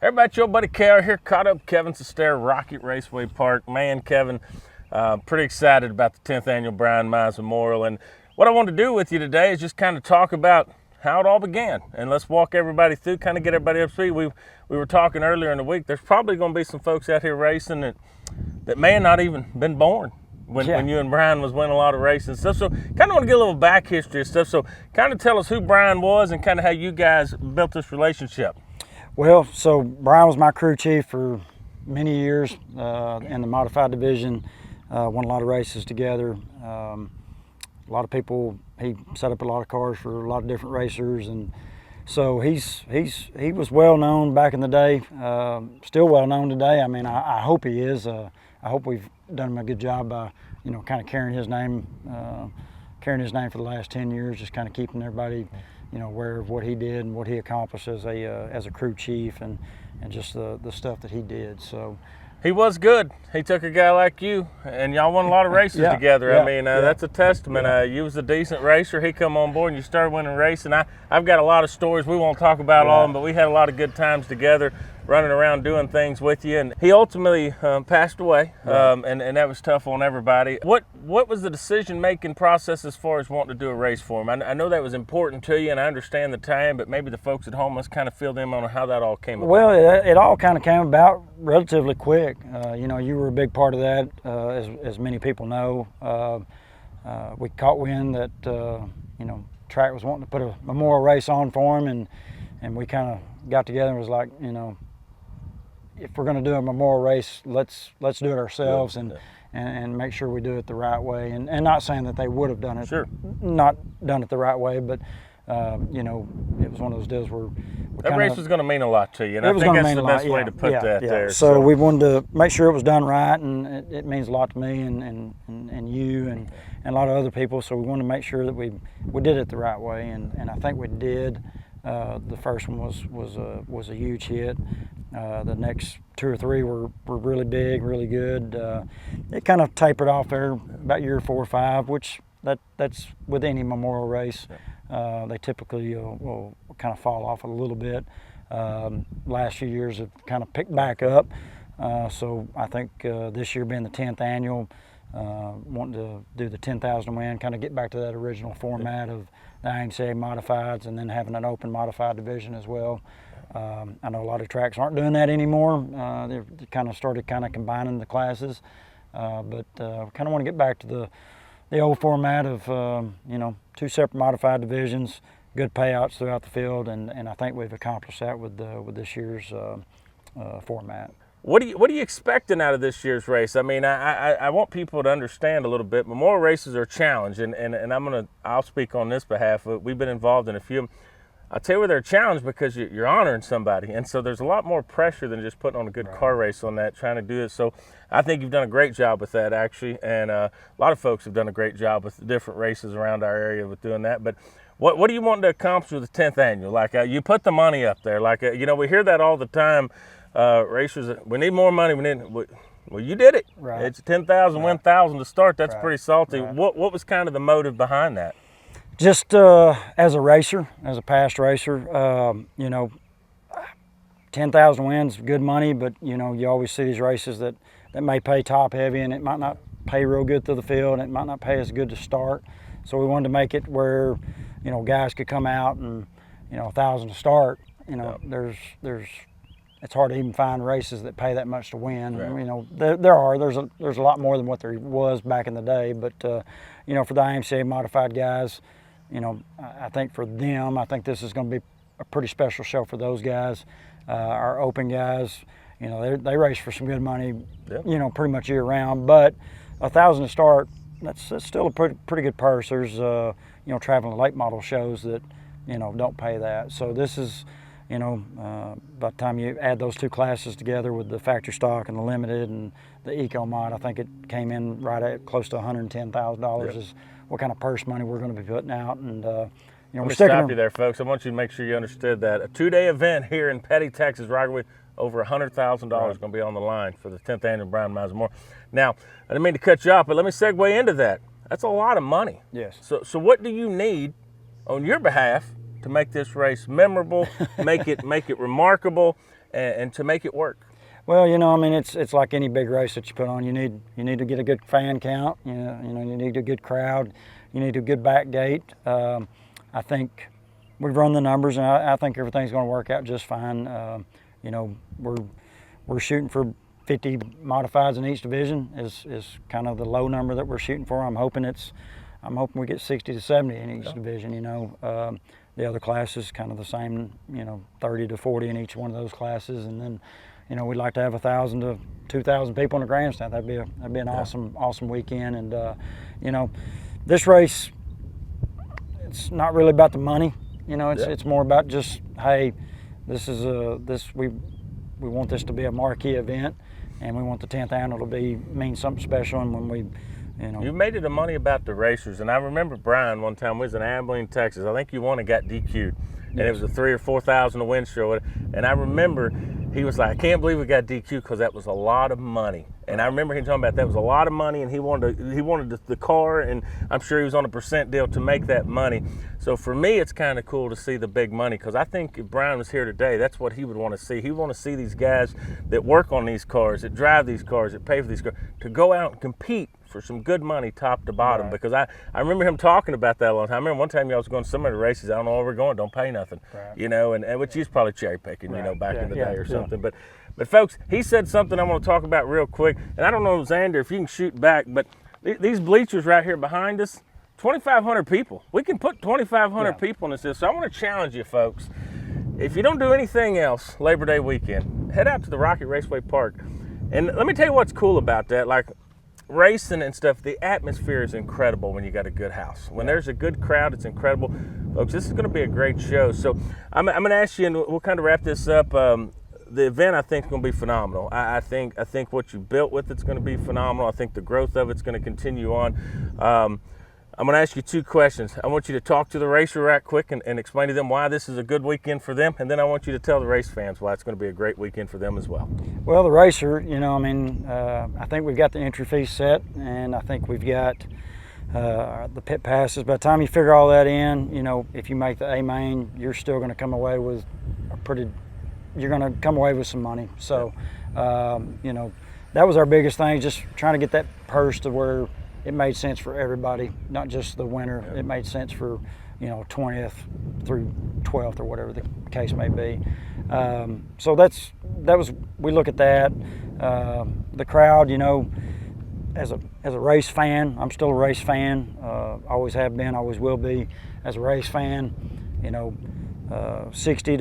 Everybody, it's your buddy Kale here, caught up Kevin Sestair, Rocket Raceway Park. Man, Kevin, pretty excited about the 10th annual Bryan Mize Memorial. And what I want to do with you today is just kind of talk about how it all began. And let's walk everybody through, kind of get everybody up to speed. We were talking earlier in the week, there's probably going to be some folks out here racing that may have not even been born when you and Bryan was winning a lot of races and stuff. So kind of want to get a little back history and stuff. So kind of tell us who Bryan was and kind of how you guys built this relationship. Well, so Bryan was my crew chief for many years in the modified division. Won a lot of races together. A lot of people. He set up a lot of cars for a lot of different racers, and so he was well known back in the day. Still well known today. I mean, I hope he is. I hope we've done him a good job by kind of carrying his name for the last 10 years, just kind of keeping everybody aware of what he did and what he accomplished as a crew chief and just the stuff that he did. So he was good. He took a guy like you, and y'all won a lot of races together. I mean, that's a testament. You was a decent racer. He come on board, and you started winning racing. I've got a lot of stories. We won't talk about all of them, but we had a lot of good times together, running around doing things with you. And he ultimately passed away, and that was tough on everybody. What was the decision-making process as far as wanting to do a race for him? I know that was important to you, and I understand the time, but maybe the folks at home must kind of fill them on how that all came about. Well, it all kind of came about relatively quick. You were a big part of that, as many people know. We caught wind that track was wanting to put a memorial race on for him, and we kind of got together and was like, if we're going to do a memorial race, let's do it ourselves and make sure we do it the right way. And not saying that they would have done it, not done it the right way, but it was one of those deals where that race was going to mean a lot to you, and I think that's the best way to put that there. So we wanted to make sure it was done right, and it means a lot to me and you and a lot of other people. So we wanted to make sure that we did it the right way, and I think we did. The first one was a huge hit. The next two or three were really big, really good. It kind of tapered off there about year 4 or 5, which that's with any memorial race. They typically will kind of fall off a little bit. Last few years have kind of picked back up. So I think this year being the 10th annual, wanting to do the 10,000 win, kind of get back to that original format of the IMCA modifieds and then having an open modified division as well. I know a lot of tracks aren't doing that anymore. They've kind of started combining the classes, but kind of want to get back to the old format of 2 separate modified divisions, good payouts throughout the field, and I think we've accomplished that with this year's format. What are you expecting out of this year's race? I mean, I want people to understand a little bit. Memorial races are a challenge, and I'll speak on this behalf. We've been involved in a few. I'll tell you where they're a challenge because you're honoring somebody, and so there's a lot more pressure than just putting on a good car race on that, trying to do it. So I think you've done a great job with that, actually, and a lot of folks have done a great job with different races around our area with doing that. But what do you want to accomplish with the 10th annual? Like you put the money up there, like we hear that all the time. Racers, we need more money. Well, you did it. Right. It's 10,000, 1,000 to start. That's pretty salty. Right. What was kind of the motive behind that? Just as a racer, as a past racer, 10,000 wins, good money, but you always see these races that may pay top heavy, and it might not pay real good through the field, and it might not pay as good to start. So we wanted to make it where guys could come out and 1,000 to start. It's hard to even find races that pay that much to win. Right. There's a lot more than what there was back in the day, but for the IMCA modified guys, I think for them, I think this is going to be a pretty special show for those guys. Our open guys, they race for some good money, pretty much year round. But 1,000 to start, that's still a pretty good purse. There's traveling late model shows that don't pay that. So this is by the time you add those 2 classes together with the factory stock and the limited and the eco mod, I think it came in right at close to $110,000 is what kind of purse money we're going to be putting out. And we're stop you there, folks. I want you to make sure you understood that a 2-day event here in Petty, Texas, Rockaway, over $100,000 is going to be on the line for the 10th annual Bryan Mize Memorial. Now, I didn't mean to cut you off, but let me segue into that. That's a lot of money. Yes. So what do you need on your behalf to make this race memorable, make it remarkable, and to make it work? Well, you know, I mean, it's like any big race that you put on. You need to get a good fan count. You know, you need a good crowd. You need a good back gate. I think we've run the numbers, and I think everything's going to work out just fine. You know, we're shooting for 50 modifieds in each division is kind of the low number that we're shooting for. I'm hoping we get 60 to 70 in each division. You know, the other classes kind of the same. You know, 30 to 40 in each one of those classes, and then, you know, we'd like to have 1,000 to 2,000 people in the grandstand. That'd be an awesome weekend. And you know, this race, it's not really about the money. You know, it's more about just, hey, we want this to be a marquee event, and we want the 10th annual to mean something special. And when we, you know, you made it a money about the racers. And I remember Bryan one time, we was in Abilene, Texas. I think you won and got DQ'd, and it was a 3,000 or 4,000 to win show. And I remember he was like, I can't believe we got DQ'd because that was a lot of money. And I remember him talking about that was a lot of money, and he wanted the car, and I'm sure he was on a percent deal to make that money. So for me, it's kind of cool to see the big money, because I think if Bryan was here today, that's what he would want to see. He would want to see these guys that work on these cars, that drive these cars, that pay for these cars, to go out and compete for some good money top to bottom. Right. Because I remember him talking about that a long time. I remember one time y'all was going to some of the races, I don't know where we're going, don't pay nothing. Right. You know, and which he's probably cherry picking, you know, back in the day or something. But folks, he said something I want to talk about real quick, and I don't know, Xander, if you can shoot back, but these bleachers right here behind us, 2,500 people. We can put 2,500 people in this. So I want to challenge you, folks. If you don't do anything else Labor Day weekend, head out to the Rocket Raceway Park. And let me tell you what's cool about that. Like racing and stuff, the atmosphere is incredible when you got a good house. When there's a good crowd, it's incredible. Folks, this is going to be a great show. So I'm going to ask you, and we'll kind of wrap this up. The event, I think, is going to be phenomenal. I think what you built with it's going to be phenomenal. I think the growth of it's going to continue on. I'm going to ask you two questions. I want you to talk to the racer right quick and explain to them why this is a good weekend for them, and then I want you to tell the race fans why it's going to be a great weekend for them as well. Well, the racer, you know, I mean, I think we've got the entry fee set, and I think we've got the pit passes. By the time you figure all that in, you know, if you make the A main, you're still going to come away with some money. So, you know, that was our biggest thing, just trying to get that purse to where it made sense for everybody, not just the winner. It made sense for, you know, 20th through 12th or whatever the case may be. So we look at that. The crowd, you know, as a race fan, I'm still a race fan. Always have been, always will be. As a race fan, you know, 50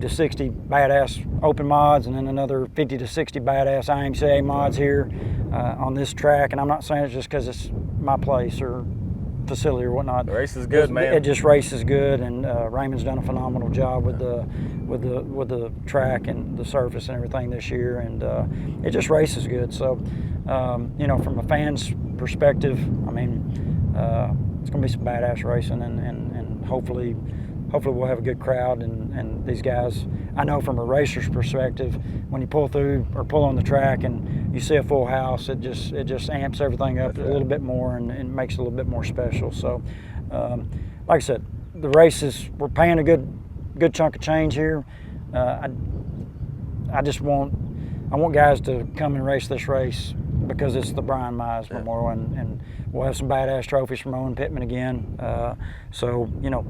to 60 badass open mods, and then another 50 to 60 badass IMCA mods here on this track. And I'm not saying it's just because it's my place or facility or whatnot. The race is good, man. It just races good, and Raymond's done a phenomenal job with the track and the surface and everything this year, and it just races good. So, you know, from a fan's perspective, I mean, it's going to be some badass racing, and hopefully we'll have a good crowd, and these guys, I know from a racer's perspective, when you pull through or pull on the track and you see a full house, it just amps everything up a little bit more and makes it a little bit more special. So, like I said, the races, we're paying a good chunk of change here. I want guys to come and race this race because it's the Bryan Mize Memorial, and we'll have some badass trophies from Owen Pittman again. So, you know,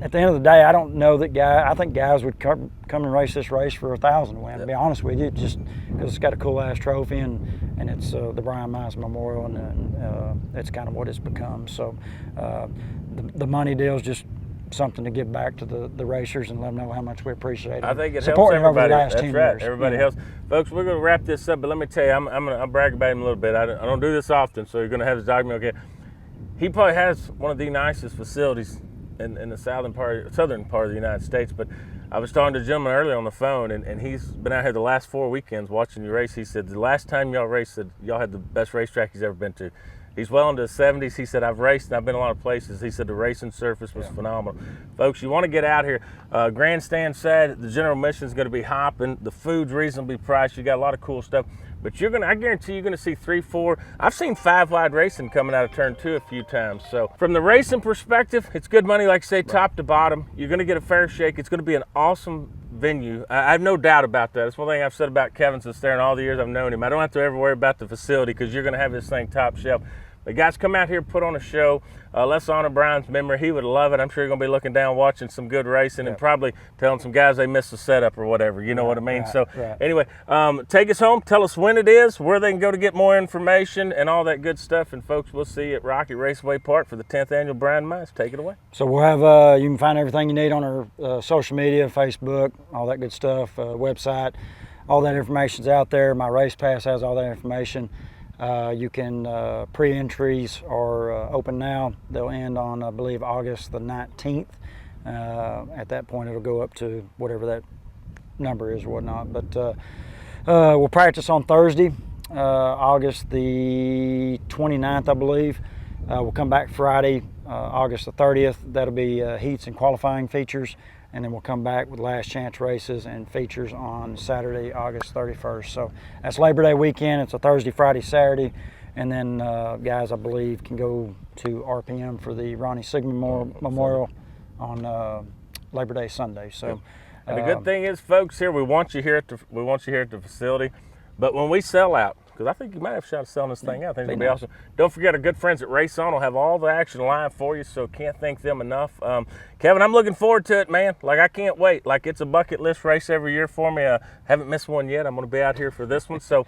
at the end of the day, I don't know that I think guys would come and race this race for 1,000 to win. To be honest with you, just because it's got a cool ass trophy, and it's the Bryan Mize Memorial, and it's kind of what it's become. So the money deal is just something to give back to the racers and let them know how much we appreciate it. I think it supporting helps everybody. Over the last That's 10 right. years. Everybody helps. Folks, we're going to wrap this up, but let me tell you, I'll brag about him a little bit. I don't do this often, so you're going to have his document. Okay, he probably has one of the nicest facilities in the southern part of the United States. But I was talking to a gentleman earlier on the phone, and he's been out here the last 4 weekends watching you race. He said the last time y'all raced, y'all had the best racetrack he's ever been to. He's well into his 70s. He said, I've raced and I've been a lot of places. He said the racing surface was phenomenal. Folks, you want to get out here. Grandstand side, the general admission is going to be hopping. The food's reasonably priced. You got a lot of cool stuff. But I guarantee you're gonna see 3, 4. I've seen 5 wide racing coming out of turn 2 a few times. So from the racing perspective, it's good money, like I say, top to bottom. You're gonna get a fair shake. It's gonna be an awesome venue. I have no doubt about that. It's one thing I've said about Kevin since there in all the years I've known him. I don't have to ever worry about the facility because you're gonna have this thing top shelf. But guys, come out here, put on a show. Let's honor Bryan's memory. He would love it. I'm sure you're going to be looking down, watching some good racing, and probably telling some guys they missed the setup or whatever. You know what I mean? Anyway, take us home. Tell us when it is, where they can go to get more information, and all that good stuff. And folks, we'll see you at Rocky Raceway Park for the 10th annual Bryan Mize. Take it away. So we'll have, you can find everything you need on our social media, Facebook, all that good stuff, website. All that information's out there. My race pass has all that information. You can, pre-entries are open now. They'll end on, I believe, August the 19th. At that point, it'll go up to whatever that number is or whatnot. But we'll practice on Thursday, August the 29th, I believe. We'll come back Friday, August the 30th. That'll be heats and qualifying features. And then we'll come back with last chance races and features on Saturday, August 31st. So that's Labor Day weekend. It's a Thursday, Friday, Saturday. And then guys, I believe, can go to RPM for the Ronnie Sigmund Memorial on Labor Day Sunday. So, and the good thing is, folks, here we want you here at the facility. But when we sell out, because I think you might have a shot at selling this thing out. I think it'll be awesome. Don't forget, our good friends at Race On will have all the action live for you, so can't thank them enough. Kevin, I'm looking forward to it, man. Like, I can't wait. Like, it's a bucket list race every year for me. Haven't missed one yet. I'm going to be out here for this one. So,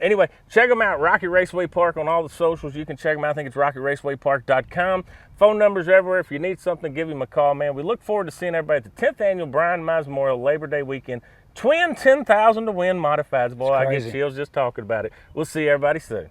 anyway, check them out, Rocky Raceway Park on all the socials. You can check them out. I think it's rockyracewaypark.com. Phone numbers everywhere. If you need something, give him a call, man. We look forward to seeing everybody at the 10th Annual Bryan Mize Memorial Labor Day weekend. Twin 10,000 to win modifieds. Boy, I get chills just talking about it. We'll see everybody soon.